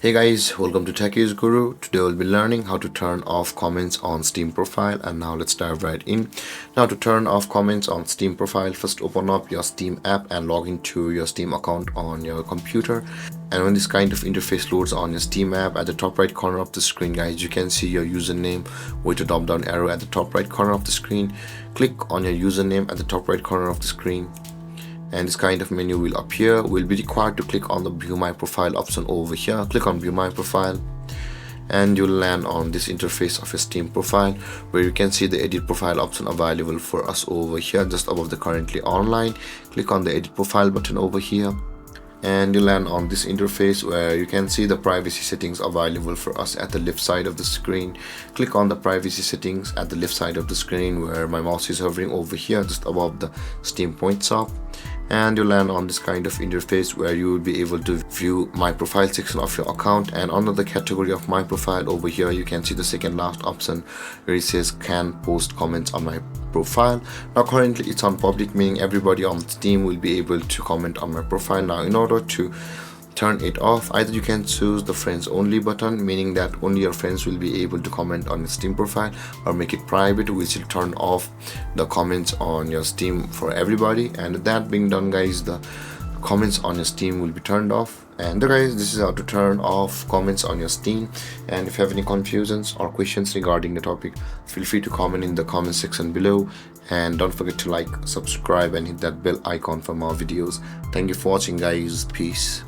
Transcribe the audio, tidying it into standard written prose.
Hey guys, welcome to Techies Guru. Today we'll be learning how to turn off comments on Steam profile, and now let's dive right in. Now to turn off comments on Steam profile, first open up your Steam app and log into your Steam account on your computer. And when this kind of interface loads on your Steam app, at the top right corner of the screen guys, you can see your username with a drop down arrow at the top right corner of the screen. Click on your username at the top right corner of the screen, and this kind of menu will appear. We'll be required to click on the view my profile option over here. Click on view my profile and you'll land on this interface of your Steam profile, where you can see the edit profile option available for us over here just above the currently online. Click on the edit profile button over here and you land on this interface where you can see the privacy settings available for us at the left side of the screen. Click on the privacy settings at the left side of the screen where my mouse is hovering over here just above the Steam points up, and you land on this kind of interface where you will be able to view my profile section of your account. And under the category of my profile over here, you can see the second last option where it says can post comments on my profile. Now currently it's on public, meaning everybody on Steam will be able to comment on my profile. Now in order to turn it off, either you can choose the friends only button, meaning that only your friends will be able to comment on your Steam profile, or make it private, which will turn off the comments on your Steam for everybody. And that being done guys, the comments on your Steam will be turned off. And guys, this is how to turn off comments on your Steam. And if you have any confusions or questions regarding the topic, feel free to comment in the comment section below, and don't forget to like, subscribe and hit that bell icon for more videos. Thank you for watching guys. Peace.